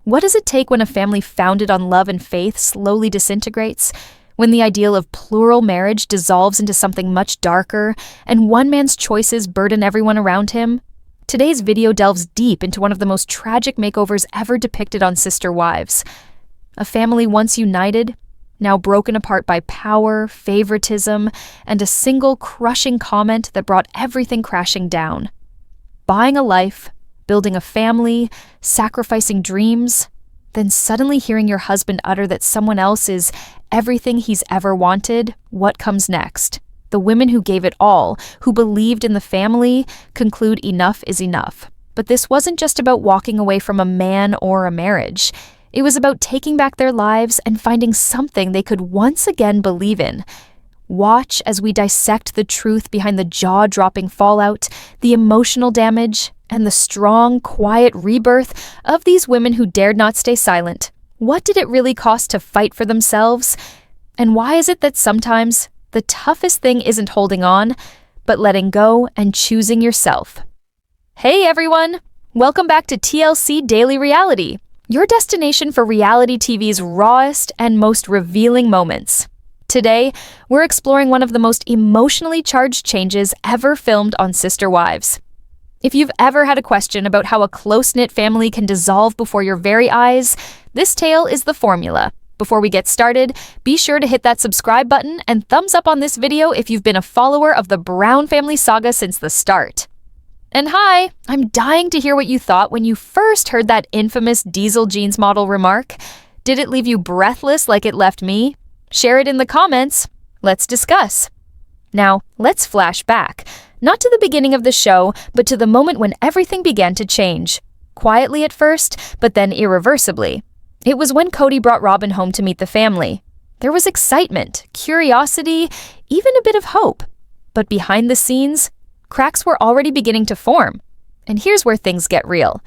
What does it take when a family founded on love and faith slowly disintegrates? When the ideal of plural marriage dissolves into something much darker, and one man's choices burden everyone around him? Today's video delves deep into one of the most tragic makeovers ever depicted on Sister Wives. A family once united, now broken apart by power, favoritism, and a single crushing comment that brought everything crashing down. Buying a life, building a family, sacrificing dreams, then suddenly hearing your husband utter that someone else is everything he's ever wanted. What comes next? The women who gave it all, who believed in the family, conclude enough is enough. But this wasn't just about walking away from a man or a marriage. It was about taking back their lives and finding something they could once again believe in. Watch as we dissect the truth behind the jaw-dropping fallout, the emotional damage, and the strong, quiet rebirth of these women who dared not stay silent. What did it really cost to fight for themselves? And why is it that sometimes the toughest thing isn't holding on, but letting go and choosing yourself? Hey everyone! Welcome back to TLC Daily Reality, your destination for reality TV's rawest and most revealing moments. Today, we're exploring one of the most emotionally charged changes ever filmed on Sister Wives. If you've ever had a question about how a close-knit family can dissolve before your very eyes, this tale is the formula. Before we get started, be sure to hit that subscribe button and thumbs up on this video if you've been a follower of the Brown family saga since the start. And hi, I'm dying to hear what you thought when you first heard that infamous diesel jeans model remark. Did it leave you breathless like it left me? Share it in the comments. Let's discuss. Now, let's flash back. Not to the beginning of the show, but to the moment when everything began to change. Quietly at first, but then irreversibly. It was when Cody brought Robin home to meet the family. There was excitement, curiosity, even a bit of hope. But behind the scenes, cracks were already beginning to form. And here's where things get real.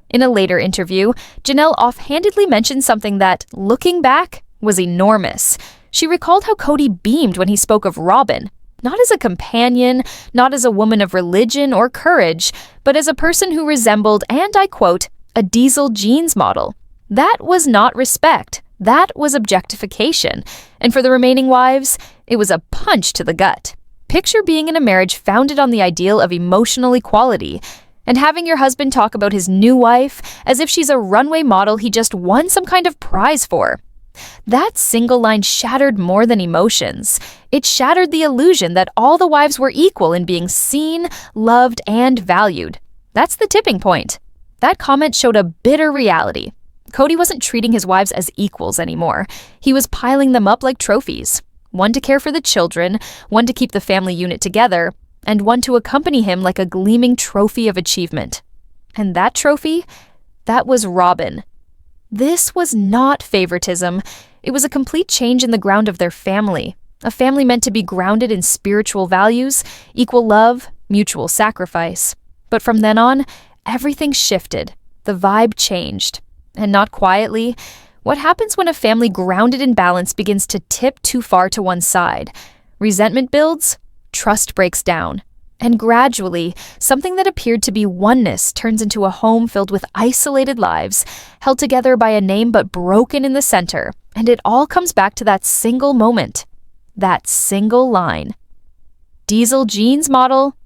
In a later interview, Janelle offhandedly mentioned something that, looking back, was enormous. She recalled how Cody beamed when he spoke of Robin. Not as a companion, not as a woman of religion or courage, but as a person who resembled, and I quote, a diesel jeans model. That was not respect. That was objectification. And for the remaining wives, it was a punch to the gut. Picture being in a marriage founded on the ideal of emotional equality, and having your husband talk about his new wife as if she's a runway model he just won some kind of prize for. That single line shattered more than emotions. It shattered the illusion that all the wives were equal in being seen, loved, and valued. That's the tipping point. That comment showed a bitter reality. Cody wasn't treating his wives as equals anymore. He was piling them up like trophies. One to care for the children, one to keep the family unit together, and one to accompany him like a gleaming trophy of achievement. And that trophy? That was Robin. This was not favoritism. It was a complete change in the ground of their family. A family meant to be grounded in spiritual values, equal love, mutual sacrifice. But from then on, everything shifted. The vibe changed. And not quietly. What happens when a family grounded in balance begins to tip too far to one side? Resentment builds, trust breaks down. And gradually, something that appeared to be oneness turns into a home filled with isolated lives, held together by a name but broken in the center. And it all comes back to that single moment. That single line. Diesel jeans model.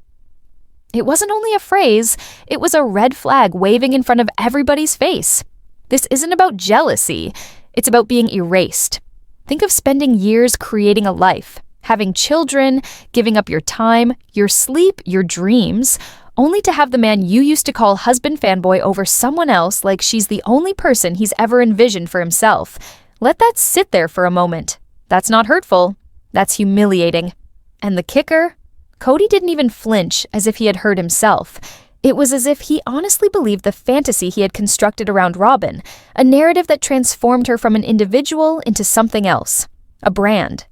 It wasn't only a phrase, it was a red flag waving in front of everybody's face. This isn't about jealousy, it's about being erased. Think of spending years creating a life, having children, giving up your time, your sleep, your dreams, only to have the man you used to call husband fanboy over someone else like she's the only person he's ever envisioned for himself. Let that sit there for a moment. That's not hurtful, that's humiliating. And the kicker? Cody didn't even flinch as if he had hurt himself. It was as if he honestly believed the fantasy he had constructed around Robin, a narrative that transformed her from an individual into something else, a brand.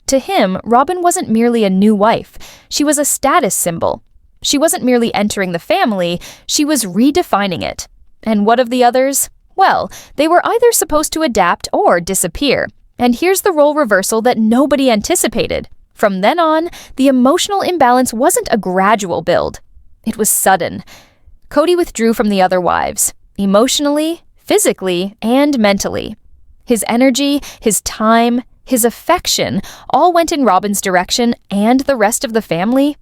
To him, Robin wasn't merely a new wife. She was a status symbol. She wasn't merely entering the family, she was redefining it. And what of the others? Well, they were either supposed to adapt or disappear. And here's the role reversal that nobody anticipated. From then on, the emotional imbalance wasn't a gradual build. It was sudden. Cody withdrew from the other wives, emotionally, physically and mentally. His energy, his time, his affection all went in Robin's direction and the rest of the family.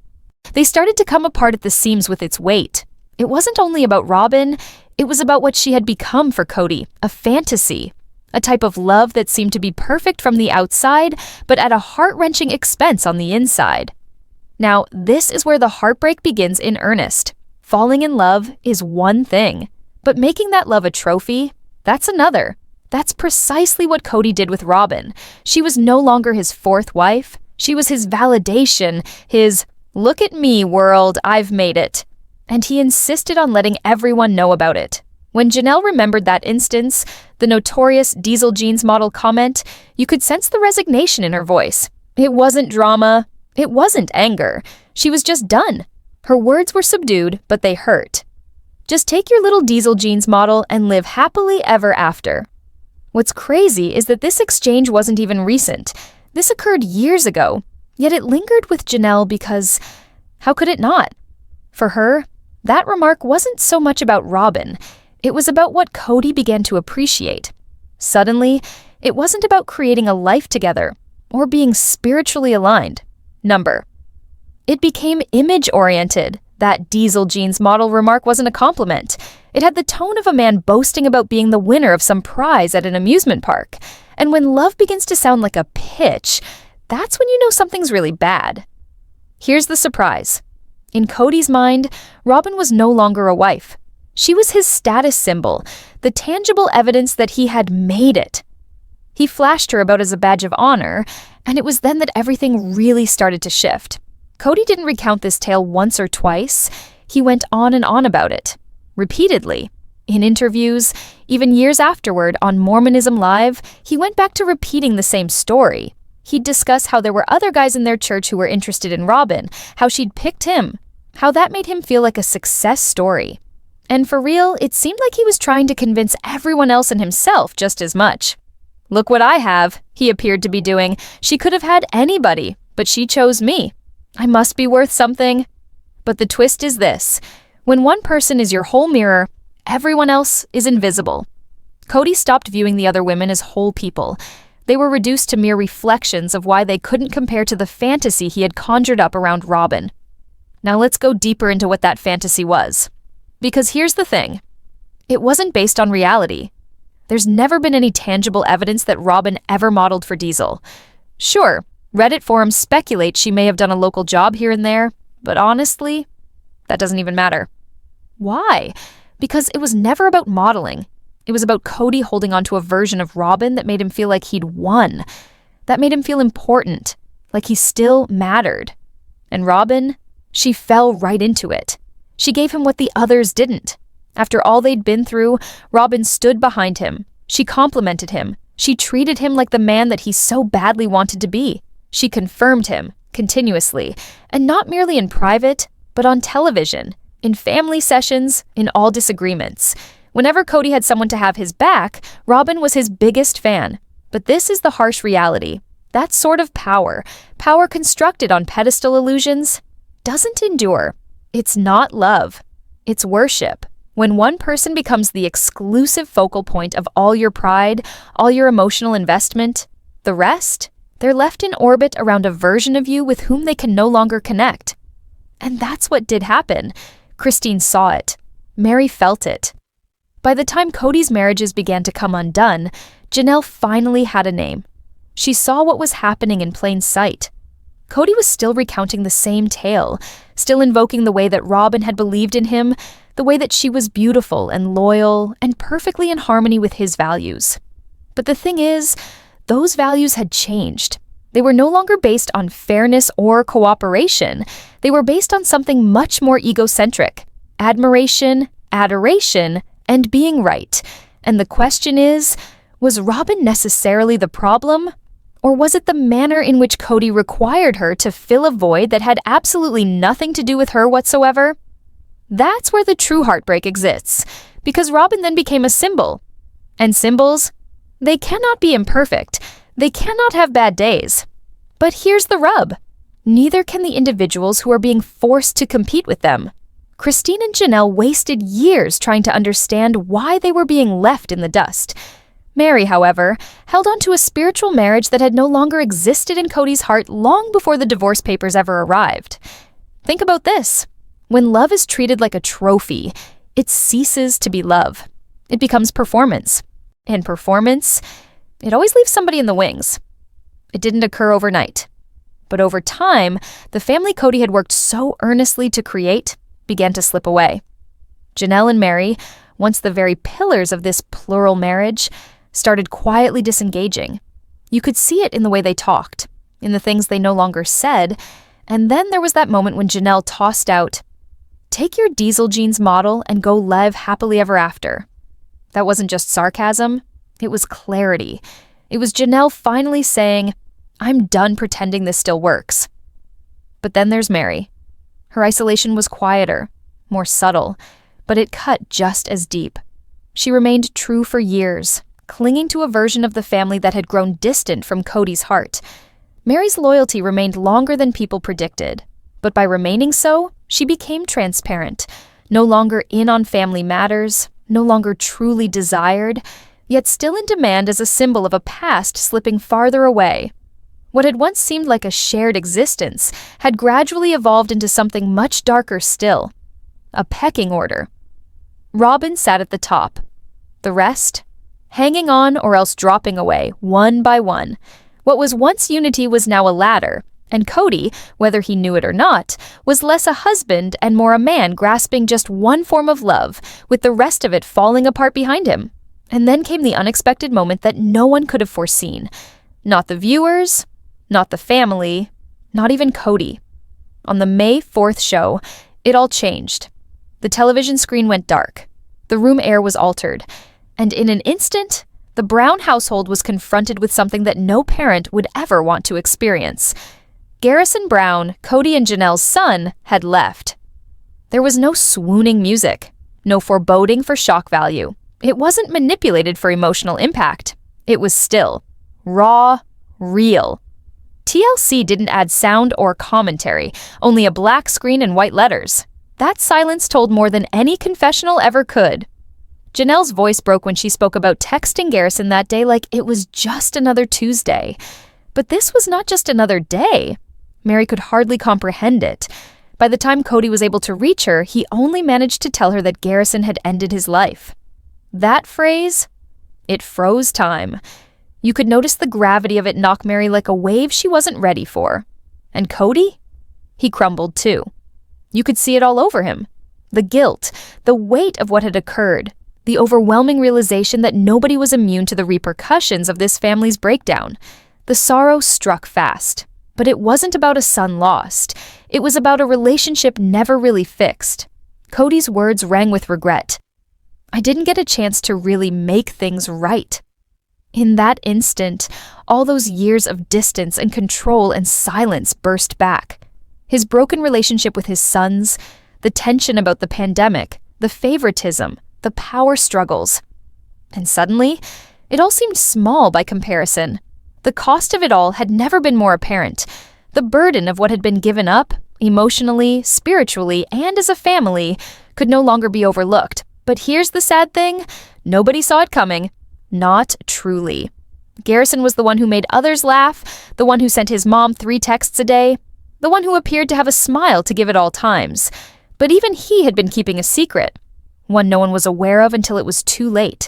They started to come apart at the seams with its weight. It wasn't only about Robin, it was about what she had become for Cody, a fantasy. A type of love that seemed to be perfect from the outside, but at a heart-wrenching expense on the inside. Now, this is where the heartbreak begins in earnest. Falling in love is one thing, but making that love a trophy, that's another. That's precisely what Cody did with Robin. She was no longer his fourth wife. She was his validation, his, "Look at me, world, I've made it." And he insisted on letting everyone know about it. When Janelle remembered that instance, the notorious Diesel Jeans model comment, you could sense the resignation in her voice. It wasn't drama. It wasn't anger. She was just done. Her words were subdued, but they hurt. Just take your little Diesel Jeans model and live happily ever after. What's crazy is that this exchange wasn't even recent. This occurred years ago, yet it lingered with Janelle because how could it not? For her, that remark wasn't so much about Robin. It was about what Cody began to appreciate. Suddenly, it wasn't about creating a life together or being spiritually aligned. It became image-oriented. That Diesel Jeans model remark wasn't a compliment. It had the tone of a man boasting about being the winner of some prize at an amusement park. And when love begins to sound like a pitch, that's when you know something's really bad. Here's the surprise. In Cody's mind, Robin was no longer a wife. She was his status symbol, the tangible evidence that he had made it. He flashed her about as a badge of honor, and it was then that everything really started to shift. Cody didn't recount this tale once or twice. He went on and on about it, repeatedly. In interviews, even years afterward on Mormonism Live, he went back to repeating the same story. He'd discuss how there were other guys in their church who were interested in Robin, how she'd picked him, how that made him feel like a success story. And for real, it seemed like he was trying to convince everyone else and himself just as much. "Look what I have," he appeared to be doing. "She could have had anybody, but she chose me. I must be worth something." But the twist is this. When one person is your whole mirror, everyone else is invisible. Cody stopped viewing the other women as whole people. They were reduced to mere reflections of why they couldn't compare to the fantasy he had conjured up around Robin. Now let's go deeper into what that fantasy was. Because here's the thing. It wasn't based on reality. There's never been any tangible evidence that Robin ever modeled for Diesel. Sure, Reddit forums speculate she may have done a local job here and there, but honestly, that doesn't even matter. Why? Because it was never about modeling. It was about Cody holding on to a version of Robin that made him feel like he'd won. That made him feel important, like he still mattered. And Robin, she fell right into it. She gave him what the others didn't. After all they'd been through, Robin stood behind him. She complimented him. She treated him like the man that he so badly wanted to be. She confirmed him, continuously, and not merely in private, but on television, in family sessions, in all disagreements. Whenever Cody had someone to have his back, Robin was his biggest fan. But this is the harsh reality. That sort of power constructed on pedestal illusions, doesn't endure. It's not love. It's worship. When one person becomes the exclusive focal point of all your pride, all your emotional investment, the rest, they're left in orbit around a version of you with whom they can no longer connect. And that's what did happen. Christine saw it. Mary felt it. By the time Cody's marriages began to come undone, Janelle finally had a name. She saw what was happening in plain sight. Cody was still recounting the same tale, still invoking the way that Robin had believed in him, the way that she was beautiful and loyal and perfectly in harmony with his values. But the thing is, those values had changed. They were no longer based on fairness or cooperation. They were based on something much more egocentric: admiration, adoration, and being right. And the question is, was Robin necessarily the problem? Or was it the manner in which Cody required her to fill a void that had absolutely nothing to do with her whatsoever? That's where the true heartbreak exists, because Robin then became a symbol. And symbols, they cannot be imperfect. They cannot have bad days. But here's the rub. Neither can the individuals who are being forced to compete with them. Christine and Janelle wasted years trying to understand why they were being left in the dust. Mary, however, held on to a spiritual marriage that had no longer existed in Cody's heart long before the divorce papers ever arrived. Think about this. When love is treated like a trophy, it ceases to be love. It becomes performance. And performance, it always leaves somebody in the wings. It didn't occur overnight. But over time, the family Cody had worked so earnestly to create began to slip away. Janelle and Mary, once the very pillars of this plural marriage, started quietly disengaging. You could see it in the way they talked, in the things they no longer said, and then there was that moment when Janelle tossed out, "Take your diesel jeans model and go live happily ever after." That wasn't just sarcasm, it was clarity. It was Janelle finally saying, "I'm done pretending this still works." But then there's Mary. Her isolation was quieter, more subtle, but it cut just as deep. She remained true for years, clinging to a version of the family that had grown distant from Cody's heart. Mary's loyalty remained longer than people predicted, but by remaining so, she became transparent, no longer in on family matters, no longer truly desired, yet still in demand as a symbol of a past slipping farther away. What had once seemed like a shared existence had gradually evolved into something much darker still, a pecking order. Robin sat at the top. The rest, hanging on or else dropping away, one by one. What was once unity was now a ladder, and Cody, whether he knew it or not, was less a husband and more a man grasping just one form of love, with the rest of it falling apart behind him. And then came the unexpected moment that no one could have foreseen. Not the viewers, not the family, not even Cody. On the May 4th show, it all changed. The television screen went dark. The room air was altered. And in an instant, the Brown household was confronted with something that no parent would ever want to experience. Garrison Brown, Cody and Janelle's son, had left. There was no swooning music, no foreboding for shock value. It wasn't manipulated for emotional impact. It was still, raw, real. TLC didn't add sound or commentary, only a black screen and white letters. That silence told more than any confessional ever could. Janelle's voice broke when she spoke about texting Garrison that day like it was just another Tuesday. But this was not just another day. Mary could hardly comprehend it. By the time Cody was able to reach her, he only managed to tell her that Garrison had ended his life. That phrase, it froze time. You could notice the gravity of it knock Mary like a wave she wasn't ready for. And Cody? He crumbled too. You could see it all over him. The guilt, the weight of what had occurred, the overwhelming realization that nobody was immune to the repercussions of this family's breakdown. The sorrow struck fast. But it wasn't about a son lost. It was about a relationship never really fixed. Cody's words rang with regret. "I didn't get a chance to really make things right." In that instant, all those years of distance and control and silence burst back. His broken relationship with his sons, the tension about the pandemic, the favoritism, the power struggles. And suddenly, it all seemed small by comparison. The cost of it all had never been more apparent. The burden of what had been given up, emotionally, spiritually, and as a family, could no longer be overlooked. But here's the sad thing, nobody saw it coming. Not truly. Garrison was the one who made others laugh, the one who sent his mom 3 texts a day, the one who appeared to have a smile to give at all times. But even he had been keeping a secret, one no one was aware of until it was too late.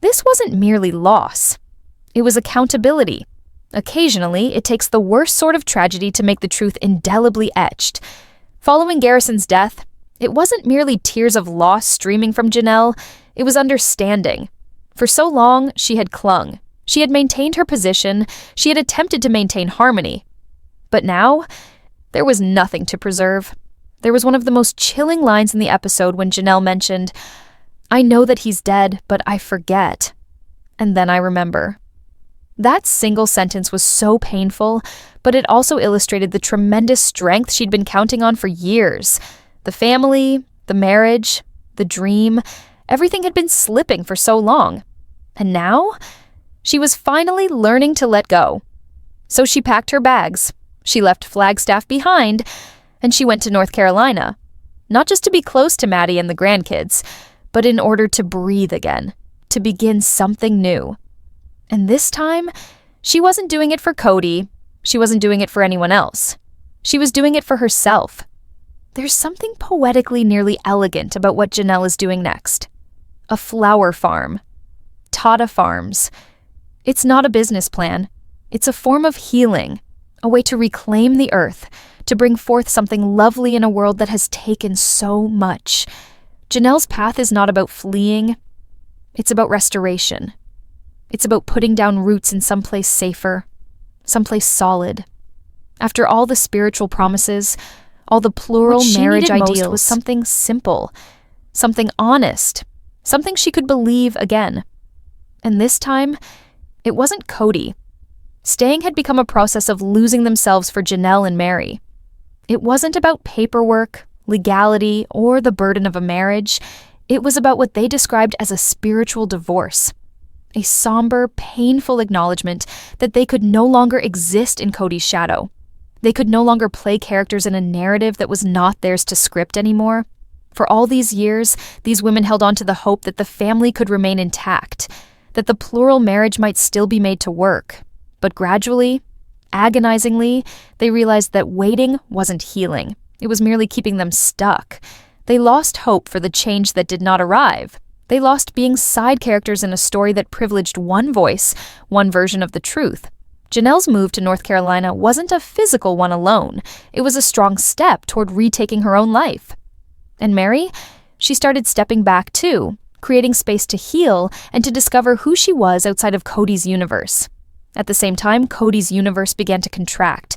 This wasn't merely loss. It was accountability. Occasionally, it takes the worst sort of tragedy to make the truth indelibly etched. Following Garrison's death, it wasn't merely tears of loss streaming from Janelle, it was understanding. For so long, she had clung. She had maintained her position. She had attempted to maintain harmony. But now, there was nothing to preserve. There was one of the most chilling lines in the episode when Janelle mentioned, "I know that he's dead, but I forget. And then I remember." That single sentence was so painful, but it also illustrated the tremendous strength she'd been counting on for years. The family, the marriage, the dream, everything had been slipping for so long. And now, she was finally learning to let go. So she packed her bags, she left Flagstaff behind, and she went to North Carolina. not just to be close to Maddie and the grandkids, but in order to breathe again, to begin something new. And this time, she wasn't doing it for Cody. She wasn't doing it for anyone else. She was doing it for herself. There's something poetically nearly elegant about what Janelle is doing next. A flower farm. Tata Farms. It's not a business plan. It's a form of healing, a way to reclaim the earth, to bring forth something lovely in a world that has taken so much. Janelle's path is not about fleeing. It's about restoration. It's about putting down roots in someplace safer, someplace solid. After all the spiritual promises, all the plural marriage ideals, was something simple, something honest, something she could believe again. And this time, it wasn't Cody. Staying had become a process of losing themselves for Janelle and Mary. It wasn't about paperwork, legality, or the burden of a marriage. It was about what they described as a spiritual divorce. A somber, painful acknowledgement that they could no longer exist in Cody's shadow. They could no longer play characters in a narrative that was not theirs to script anymore. For all these years, these women held on to the hope that the family could remain intact, that the plural marriage might still be made to work. But gradually, agonizingly, they realized that waiting wasn't healing. It was merely keeping them stuck. They lost hope for the change that did not arrive. They lost being side characters in a story that privileged one voice, one version of the truth. Janelle's move to North Carolina wasn't a physical one alone. It was a strong step toward retaking her own life. And Mary? She started stepping back too, creating space to heal and to discover who she was outside of Cody's universe. At the same time, Cody's universe began to contract.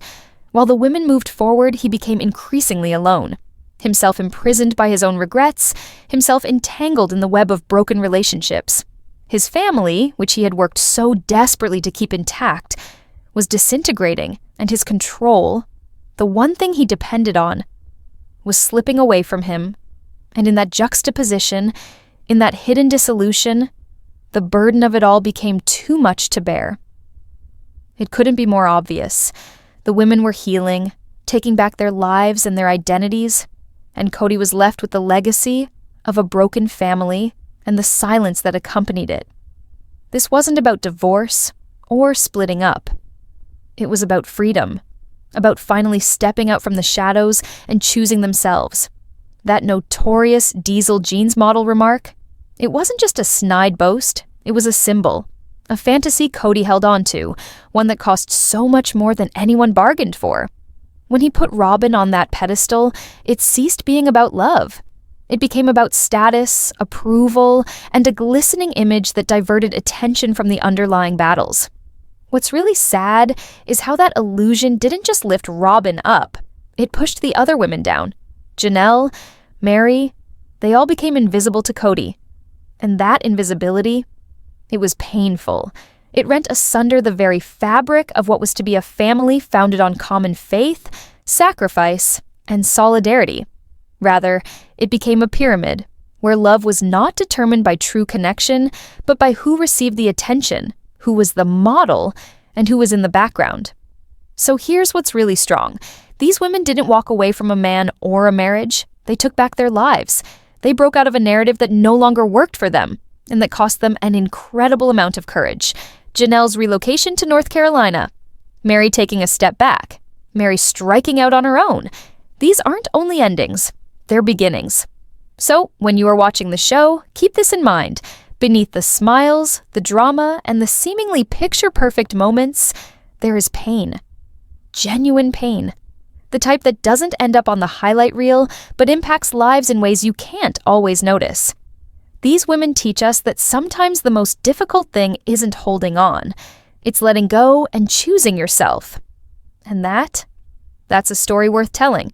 While the women moved forward, he became increasingly alone. Himself imprisoned by his own regrets, himself entangled in the web of broken relationships. His family, which he had worked so desperately to keep intact, was disintegrating, and his control, the one thing he depended on, was slipping away from him. And in that juxtaposition, in that hidden dissolution, the burden of it all became too much to bear. It couldn't be more obvious. The women were healing, taking back their lives and their identities, and Cody was left with the legacy of a broken family and the silence that accompanied it. This wasn't about divorce or splitting up. It was about freedom, about finally stepping out from the shadows and choosing themselves. That notorious Diesel jeans model remark, it wasn't just a snide boast, it was a symbol. A fantasy Cody held on to, one that cost so much more than anyone bargained for. When he put Robin on that pedestal, it ceased being about love. It became about status, approval, and a glistening image that diverted attention from the underlying battles. What's really sad is how that illusion didn't just lift Robin up, it pushed the other women down. Janelle, Mary, they all became invisible to Cody. And that invisibility, it was painful. It rent asunder the very fabric of what was to be a family founded on common faith, sacrifice, and solidarity. Rather, it became a pyramid, where love was not determined by true connection, but by who received the attention, who was the model, and who was in the background. So here's what's really strong. These women didn't walk away from a man or a marriage. They took back their lives. They broke out of a narrative that no longer worked for them, and that cost them an incredible amount of courage. Janelle's relocation to North Carolina. Mary taking a step back. Mary striking out on her own. These aren't only endings, they're beginnings. So, when you are watching the show, keep this in mind. Beneath the smiles, the drama, and the seemingly picture-perfect moments, there is pain. Genuine pain. The type that doesn't end up on the highlight reel, but impacts lives in ways you can't always notice. These women teach us that sometimes the most difficult thing isn't holding on. It's letting go and choosing yourself. And that's a story worth telling.